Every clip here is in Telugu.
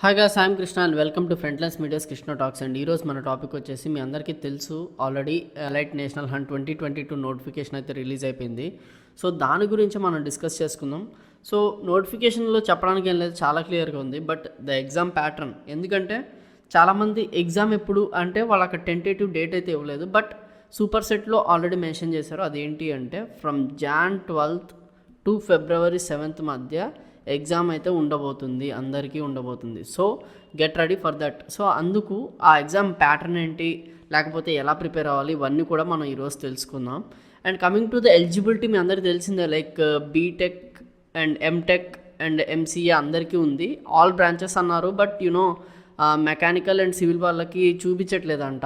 Hi guys, I'm Krishna and welcome to Frontlines medias Krishna talks. And ఈరోజు మన టాపిక్ వచ్చేసి మీ అందరికీ తెలుసు already elite national hunt 2022 notification అయితే రిలీజ్ అయిపోయింది. సో దాని గురించి మనం డిస్కస్ చేసుకుందాం. సో నోటిఫికేషన్లో చెప్పడానికి ఏం లేదు, చాలా క్లియర్గా ఉంది. బట్ ద ఎగ్జామ్ ప్యాటర్న్, ఎందుకంటే చాలామంది ఎగ్జామ్ ఎప్పుడు అంటే వాళ్ళకి టెంటేటివ్ డేట్ అయితే ఇవ్వలేదు, బట్ సూపర్ సెట్లో ఆల్రెడీ మెన్షన్ చేశారు. అదేంటి అంటే from Jan 12th to February 7th మధ్య ఎగ్జామ్ అయితే ఉండబోతుంది, అందరికీ ఉండబోతుంది. So get ready for that. So అందుకు ఆ ఎగ్జామ్ ప్యాటర్న్ ఏంటి, లేకపోతే ఎలా ప్రిపేర్ అవ్వాలి, ఇవన్నీ కూడా మనం ఈరోజు తెలుసుకుందాం. And coming to the eligibility, మీ అందరికీ తెలిసిందే, like BTech and MTech and MCA అందరికీ ఉంది. ఆల్ బ్రాంచెస్ అన్నారు, బట్ మెకానికల్ అండ్ సివిల్ వాళ్ళకి చూపించట్లేదంట.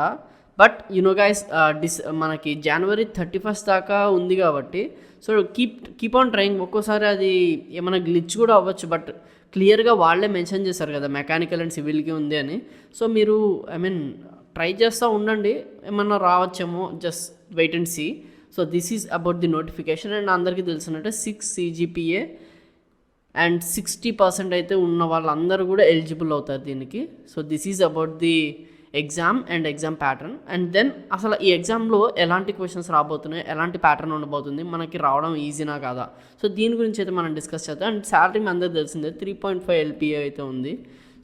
బట్ గైస్, మనకి January 31st దాకా ఉంది కాబట్టి సో కీప్ ఆన్ ట్రయింగ్. ఒక్కోసారి అది ఏమైనా గ్లిచ్ కూడా అవ్వచ్చు, బట్ క్లియర్గా వాళ్ళే మెన్షన్ చేశారు కదా మెకానికల్ అండ్ సివిల్కి ఉంది అని. సో మీరు ట్రై చేస్తూ ఉండండి, ఏమన్నా రావచ్చేమో, just wait and see. So this is about the notification. And అందరికీ తెలిసినట్టే 6 CGPA అండ్ 60% అయితే ఉన్న వాళ్ళందరూ కూడా ఎలిజిబుల్ అవుతారు దీనికి. So this is about the exam and exam pattern. And then అసలు ఈ ఎగ్జామ్లో ఎలాంటి క్వశ్చన్స్ రాబోతున్నాయి, ఎలాంటి ప్యాటర్న్ ఉండబోతుంది, మనకి రావడం ఈజీనా కాదా, సో దీని గురించి అయితే మనం డిస్కస్ చేద్దాం. అండ్ శాలరీ మీ అందరికీ తెలిసిందే, 3.5 LPA అయితే ఉంది.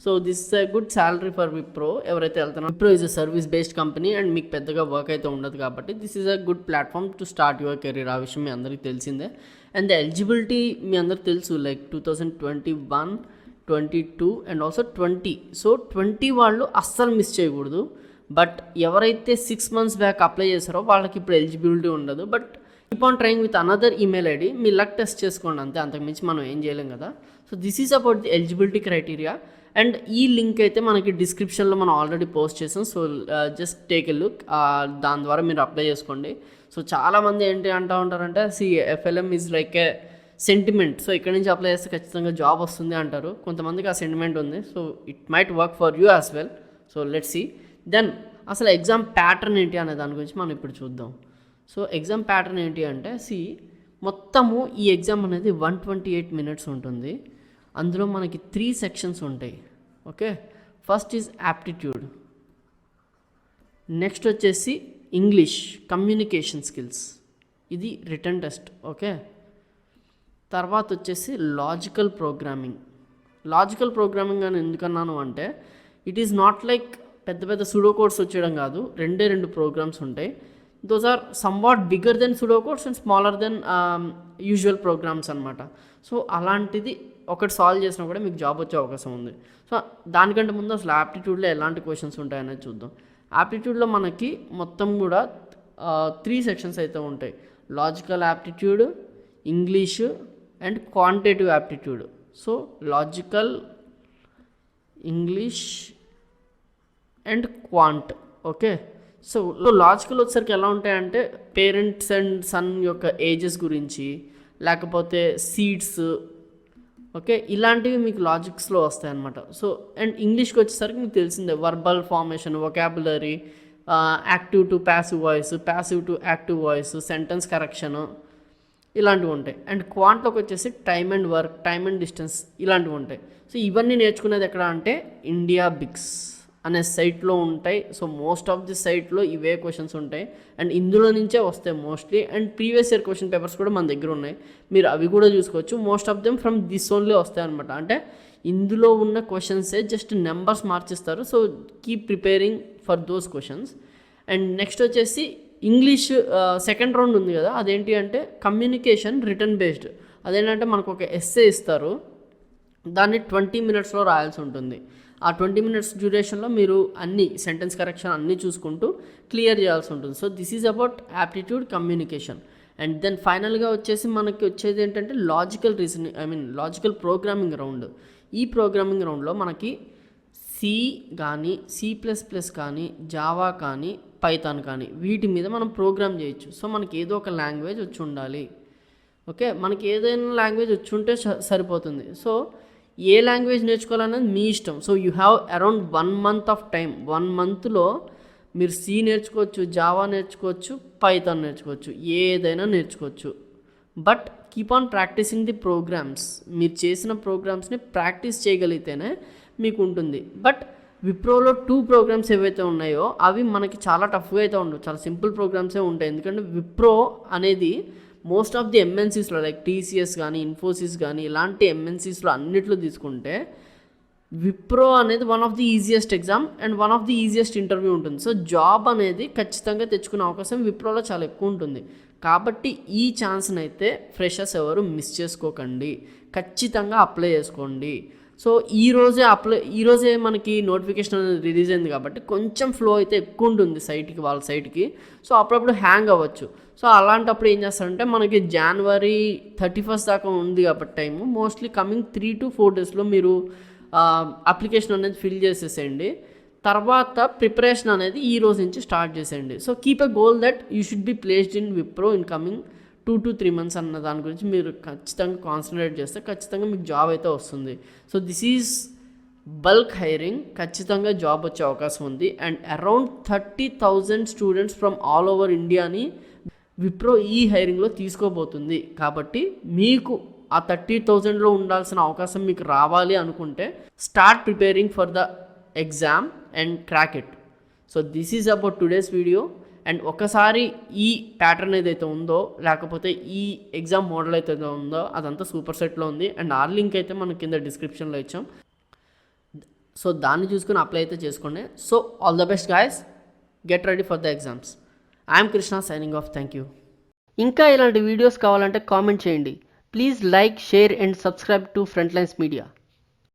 So this is a good salary for Wipro. ఎవరైతే వెళ్తున్నారో, Wipro is a service based company and మీకు పెద్దగా వర్క్ అయితే ఉండదు కాబట్టి this is a good platform to start your career. ఆ విషయం మీ అందరికీ తెలిసిందే. అండ్ ద ఎలిజిబిలిటీ మీ అందరికి తెలుసు, లైక్ 2021, 22 అండ్ ఆల్సో 20. సో 20 వాళ్ళు అస్సలు మిస్ చేయకూడదు. బట్ ఎవరైతే 6 months బ్యాక్ అప్లై చేశారో వాళ్ళకి ఇప్పుడు ఎలిజిబిలిటీ ఉండదు. But keep on trying with another email ID. Me luck test చేసుకోండి అంతే, అంతకుమించి మనం ఏం చేయలేం కదా. So this is about the eligibility criteria. And ఈ లింక్ అయితే మనకి డిస్క్రిప్షన్లో మనం ఆల్రెడీ పోస్ట్ చేసాం. So just take a look, దాని ద్వారా మీరు అప్లై చేసుకోండి. సో చాలామంది ఏంటి అంటూ ఉంటారంటే FLM is like A sentiment. So ఇక్కడ నుంచి అప్లై చేస్తే ఖచ్చితంగా జాబ్ వస్తుంది అంటారు. కొంతమందికి ఆ సెంటిమెంట్ ఉంది. So it might work for you as well. So let's see. Then అసలు ఎగ్జామ్ ప్యాటర్న్ ఏంటి అనే దాని గురించి మనం ఇప్పుడు చూద్దాం. సో ఎగ్జామ్ ప్యాటర్న్ ఏంటి అంటే మొత్తము ఈ ఎగ్జామ్ అనేది 128 minutes ఉంటుంది. అందులో మనకి 3 sections ఉంటాయి. Okay, first is aptitude, next వచ్చేసి ఇంగ్లీష్ కమ్యూనికేషన్ స్కిల్స్, ఇది రిటన్ టెస్ట్. ఓకే, తర్వాత వచ్చేసి లాజికల్ ప్రోగ్రామింగ్ అని ఎందుకన్నాను అంటే ఇట్ ఈజ్ నాట్ లైక్ పెద్ద పెద్ద సూడో కోడ్స్ వచ్చేయడం కాదు, రెండు ప్రోగ్రామ్స్ ఉంటాయి. Those are somewhat bigger than pseudo codes and smaller than usual programs అనమాట. సో అలాంటిది ఒకటి సాల్వ్ చేసినా కూడా మీకు జాబ్ వచ్చే అవకాశం ఉంది. సో దానికంటే ముందు అసలు యాప్టిట్యూడ్లో ఎలాంటి క్వశ్చన్స్ ఉంటాయనేది చూద్దాం. యాప్టిట్యూడ్లో మనకి మొత్తం కూడా 3 sections అయితే ఉంటాయి. Logical aptitude, English and quantitative aptitude. So logical, English and quant. Okay, so logical వచ్చేసరికి ఎలా ఉంటాయంటే పేరెంట్స్ అండ్ సన్ యొక్క ఏజెస్ గురించి, లేకపోతే సీడ్స్, ఓకే, ఇలాంటివి మీకు లాజిక్స్లో వస్తాయి అన్నమాట. సో అండ్ ఇంగ్లీష్కి వచ్చేసరికి మీకు తెలిసిందే, verbal formation, vocabulary, active to passive voice, passive to active voice, sentence correction, ఇలాంటివి ఉంటాయి. అండ్ క్వాంట్లోకి వచ్చేసి time and work, time and distance, ఇలాంటివి ఉంటాయి. సో ఇవన్నీ నేర్చుకునేది ఎక్కడ అంటే ఇండియా బిక్స్ అనే సైట్లో ఉంటాయి. సో మోస్ట్ ఆఫ్ ది సైట్లో ఇవే క్వశ్చన్స్ ఉంటాయి అండ్ ఇందులో నుంచే వస్తాయి mostly. And previous year question papers కూడా మన దగ్గర ఉన్నాయి, మీరు అవి కూడా చూసుకోవచ్చు. Most of them from this only వస్తాయి అనమాట. అంటే ఇందులో ఉన్న క్వశ్చన్సే జస్ట్ నెంబర్స్ మార్చిస్తారు. So keep preparing for those questions. And next వచ్చేసి ఇంగ్లీష్ సెకండ్ రౌండ్ ఉంది కదా, అదేంటి అంటే కమ్యూనికేషన్ రిటర్న్ బేస్డ్. అదేంటంటే మనకు ఒక ఎస్సే ఇస్తారు, దాన్ని 20 minutesలో రాయాల్సి ఉంటుంది. ఆ 20 minutes డ్యూరేషన్లో మీరు అన్ని సెంటెన్స్ కరెక్షన్ అన్నీ చూసుకుంటూ క్లియర్ చేయాల్సి ఉంటుంది. So this is about aptitude, communication. And then ఫైనల్గా వచ్చేసి మనకి వచ్చేది ఏంటంటే లాజికల్ ప్రోగ్రామింగ్ రౌండ్. ఈ ప్రోగ్రామింగ్ రౌండ్లో మనకి C కానీ, C++ కానీ, జావా కానీ, పైథాన్ కానీ, వీటి మీద మనం ప్రోగ్రామ్ చేయొచ్చు. సో మనకి ఏదో ఒక లాంగ్వేజ్ వచ్చి ఉండాలి. ఓకే, మనకి ఏదైనా లాంగ్వేజ్ వచ్చి ఉంటే సరిపోతుంది. సో ఏ లాంగ్వేజ్ నేర్చుకోవాలనేది మీ ఇష్టం. So you have around 1 month of time. 1 monthలో మీరు C నేర్చుకోవచ్చు, జావా నేర్చుకోవచ్చు, పైథాన్ నేర్చుకోవచ్చు, ఏదైనా నేర్చుకోవచ్చు. But keep on practising the programs. మీరు చేసిన ప్రోగ్రామ్స్ని ప్రాక్టీస్ చేయగలిగితేనే మీకు ఉంటుంది. బట్ విప్రోలో 2 ప్రోగ్రామ్స్ ఏవైతే ఉన్నాయో అవి మనకి చాలా టఫ్గా అయితే ఉండవు, చాలా సింపుల్ ప్రోగ్రామ్సే ఉంటాయి. ఎందుకంటే విప్రో అనేది మోస్ట్ ఆఫ్ ది ఎంఎన్సీస్లో లైక్ టీసీఎస్ కానీ ఇన్ఫోసిస్ కానీ ఇలాంటి ఎంఎన్సీస్లో అన్నిట్లో తీసుకుంటే విప్రో అనేది one of the easiest exam and one of the easiest interview ఉంటుంది. సో జాబ్ అనేది ఖచ్చితంగా తెచ్చుకునే అవకాశం విప్రోలో చాలా ఎక్కువ ఉంటుంది. కాబట్టి ఈ ఛాన్స్ని అయితే ఫ్రెషర్స్ ఎవరు మిస్ చేసుకోకండి, ఖచ్చితంగా అప్లై చేసుకోండి. సో ఈరోజే మనకి నోటిఫికేషన్ అనేది రిలీజ్ అయింది కాబట్టి కొంచెం ఫ్లో అయితే ఎక్కువ ఉంటుంది వాళ్ళ సైట్కి. సో అప్పుడప్పుడు హ్యాంగ్ అవ్వచ్చు. సో అలాంటప్పుడు ఏం చేస్తారంటే మనకి January 31st దాకా ఉంది కాబట్టి టైము, మోస్ట్లీ కమింగ్ 3 to 4 డేస్లో మీరు అప్లికేషన్ అనేది ఫిల్ చేసేసేయండి. తర్వాత ప్రిపరేషన్ అనేది ఈ రోజు నుంచి స్టార్ట్ చేసేయండి. So keep a goal that you should be placed in Wipro in coming 2 to 3 months అన్న దాని గురించి మీరు ఖచ్చితంగా కాన్సన్ట్రేట్ చేస్తే ఖచ్చితంగా మీకు జాబ్ అయితే వస్తుంది. So this is bulk hiring, ఖచ్చితంగా జాబ్ వచ్చే అవకాశం ఉంది. And around 30,000 students from all over ఇండియాని విప్రో ఈ హైరింగ్లో తీసుకోబోతుంది. కాబట్టి మీకు ఆ 30,000లో ఉండాల్సిన అవకాశం మీకు రావాలి అనుకుంటే start preparing for the exam and crack it. So this is about today's video. And ఒకసారి ఈ ప్యాటర్న్ ఏదైతే ఉందో లేకపోతే ఈ ఎగ్జామ్ మోడల్ అయితే ఉందో అదంతా సూపర్ సెట్లో ఉంది. అండ్ ఆ లింక్ అయితే మనం కింద డిస్క్రిప్షన్లో ఇచ్చాం. సో దాన్ని చూసుకుని అప్లై అయితే చేసుకోండి. So all the best guys, get ready for the exams. I'm Krishna signing off. Thank you. ఇంకా ఇలాంటి వీడియోస్ కావాలంటే కామెంట్ చేయండి. Please like, share and subscribe to Frontlines media.